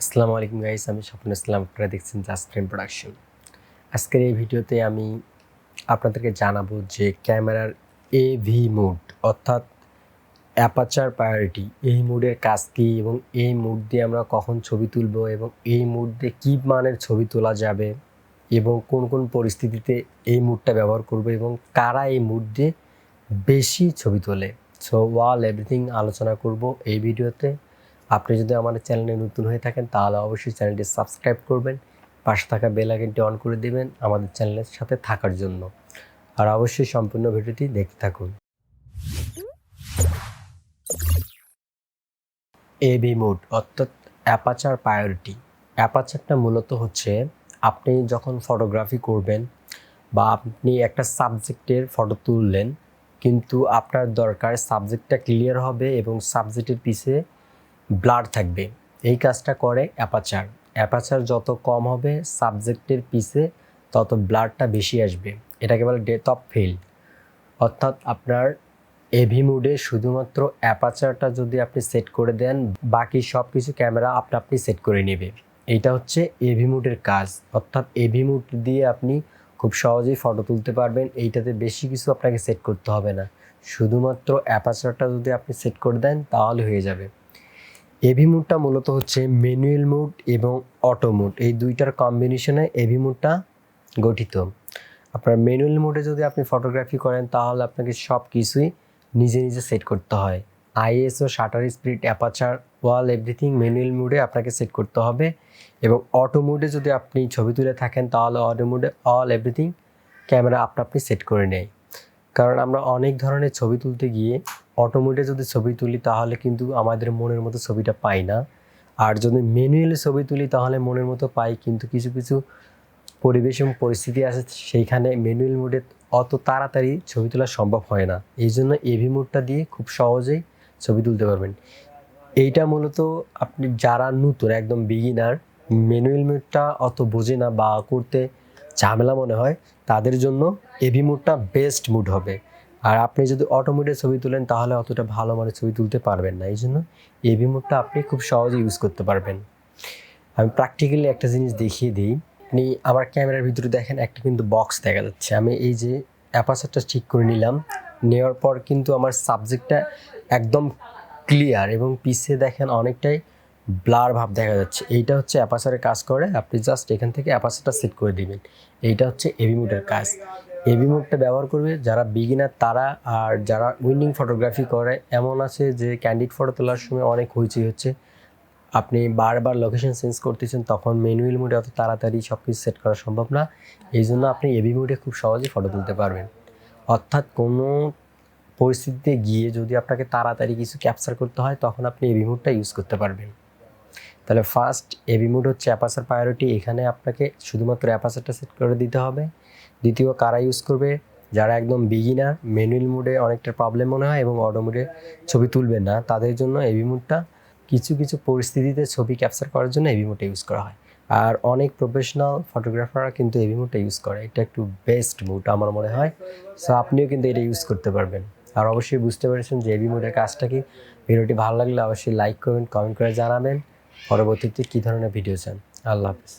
আসসালামু আলাইকুম গাইস, আমি স্বপ্ন ইসলাম। আপনারা দেখছেন Dslr প্রোডাকশন। আজকের এই ভিডিওতে আমি আপনাদেরকে জানাবো যে ক্যামেরার এভি মোড অর্থাৎ অ্যাপারচার প্রায়োরিটি এই মোডের কাজ কী এবং এই মোড দিয়ে আমরা কখন ছবি তুলব এবং এই মোড দিয়ে কী মানের ছবি তোলা যাবে এবং কোন কোন পরিস্থিতিতে এই মোডটা ব্যবহার করব এবং কারা এই মোড দিয়ে বেশি ছবি তোলে। সো এভরিথিং আলোচনা করব এই ভিডিওতে। আপনি যদি আমাদের চ্যানেলে নতুন হয়ে থাকেন তাহলে অবশ্যই চ্যানেলটি সাবস্ক্রাইব করবেন, পাশে থাকা বেল আইকনটি অন করে দেবেন আমাদের চ্যানেলের সাথে থাকার জন্য। আর অবশ্যই সম্পূর্ণ ভিডিওটি দেখতে থাকুন। এবি মোড অর্থাৎ অ্যাপারচার প্রায়োরিটি। অ্যাপারচারটা মূলত হচ্ছে আপনি যখন ফটোগ্রাফি করবেন বা আপনি একটা সাবজেক্টের ফটো তুললেন, কিন্তু আপনার দরকার সাবজেক্টটা ক্লিয়ার হবে এবং সাবজেক্টের পিছে ব্লার থাকবে। এই কাজটা করে অ্যাপারচার। অ্যাপারচার যত কম হবে সাবজেক্টের পিছে তত ব্লারটা বেশি আসবে। এটাকে বলে ডেপথ অফ ফিল্ড। অর্থাৎ আপনার এভি মোডে শুধুমাত্র অ্যাপারচারটা যদি আপনি সেট করে দেন, বাকি সব কিছু ক্যামেরা আপনি সেট করে নেবে। এইটা হচ্ছে এভি মোডের কাজ। অর্থাৎ এভি মোড দিয়ে আপনি খুব সহজেই ফটো তুলতে পারবেন। এইটাতে বেশি কিছু আপনাকে সেট করতে হবে না, শুধুমাত্র অ্যাপারচারটা যদি আপনি সেট করে দেন তাহলে হয়ে যাবে। এভি মোডটা মূলত হচ্ছে ম্যানুয়াল মোড এবং অটো মোড, এই দুইটার কম্বিনেশনে এভি মোডটা গঠিত। আপনার ম্যানুয়াল মোডে যদি আপনি ফটোগ্রাফি করেন তাহলে আপনাকে সব কিছুই নিজে নিজে সেট করতে হয়। ISO, shutter speed, aperture, everything manual মোডে আপনাকে সেট করতে হবে। এবং অটো মোডে যদি আপনি ছবি তুলে থাকেন তাহলে অটো মোডে এভরিথিং ক্যামেরা আপনি সেট করে নেয়। কারণ আমরা অনেক ধরনের ছবি তুলতে গিয়ে অটো মোডে যদি ছবি তুলি তাহলে কিন্তু আমাদের মনের মতো ছবিটা পাই না, আর যদি ম্যানুয়ালি ছবি তুলি তাহলে মনের মতো পাই। কিন্তু কিছু কিছু পরিবেশ এবং পরিস্থিতি আছে সেইখানে ম্যানুয়াল মোডে অত তাড়াতাড়ি ছবি তোলা সম্ভব হয় না। এই জন্য এভি মোডটা দিয়ে খুব সহজেই ছবি তুলতে পারবেন। এইটা মূলত আপনি যারা নতুন একদম বিগিনার, ম্যানুয়াল মোডটা অত বোঝে না বা করতে ঝামেলা মনে হয়, তাদের জন্য এভি মোডটা বেস্ট মোড হবে। আর আপনি যদি অটো মোডে ছবি তুলেন তাহলে অতটা ভালো মানের ছবি তুলতে পারবেন না। এই জন্য এভি মোডটা আপনি খুব সহজে ইউজ করতে পারবেন। আমি প্র্যাকটিক্যালি একটা জিনিস দেখিয়ে দিই। আপনি আমার ক্যামেরার ভিতরে দেখেন একটা কিন্তু বক্স দেখা যাচ্ছে। আমি এই যে অ্যাপারচারটা ঠিক করে নিলাম, নেওয়ার পর কিন্তু আমার সাবজেক্টটা একদম ক্লিয়ার এবং পিছে দেখেন অনেকটাই ব্লার ভাব দেখা যাচ্ছে। এইটা হচ্ছে অ্যাপারচারের কাজ করে। আপনি জাস্ট এখান থেকে অ্যাপারচারটা সেট করে দিবেন। এইটা হচ্ছে এভি মোডের কাজ। এভি মোডটা ব্যবহার করবে যারা বিগিনার তারা, আর যারা উইন্ডিং ফটোগ্রাফি করে, এমন আছে যে ক্যান্ডিড ফটো তোলার সময় অনেক হইচই হচ্ছে, আপনি বারবার লোকেশন চেঞ্জ করতেছেন, তখন ম্যানুয়াল মোডে অত তাড়াতাড়ি সব কিছু সেট করা সম্ভব না। এই জন্য আপনি এভি মোডে খুব সহজেই ফটো তুলতে পারবেন। অর্থাৎ কোনো পরিস্থিতিতে গিয়ে যদি আপনাকে তাড়াতাড়ি কিছু ক্যাপচার করতে হয় তখন আপনি এভি মোডটা ইউজ করতে পারবেন। তাহলে ফার্স্ট এভি মোড হচ্ছে অ্যাপারচার প্রায়োরিটি। এখানে আপনাকে শুধুমাত্র অ্যাপারচারটা সেট করে দিতে হবে। দ্বিতীয়, কারা ইউজ করবে? যারা একদম বিগিনার, ম্যানুয়াল মোডে অনেকটা প্রবলেম মনে হয় এবং অটো মোডে ছবি তুলবেন না, তাদের জন্য এভি মোডটা কিছু কিছু পরিস্থিতিতে ছবি ক্যাপচার করার জন্য এভি মোডটা ইউজ করা হয়। আর অনেক প্রফেশনাল ফটোগ্রাফাররা কিন্তু এভি মোডটা ইউজ করে। এটা একটু বেস্ট মোড আমার মনে হয়। সো আপনিও কিন্তু এটা ইউজ করতে পারবেন। আর অবশ্যই বুঝতে পেরেছেন যে এভি মোডের কাজটা কি। ভিডিওটি ভালো লাগলে অবশ্যই লাইক করবেন, কমেন্ট করে জানাবেন পরবর্তীতে কী ধরনের ভিডিও চান। আল্লাহ হাফেজ।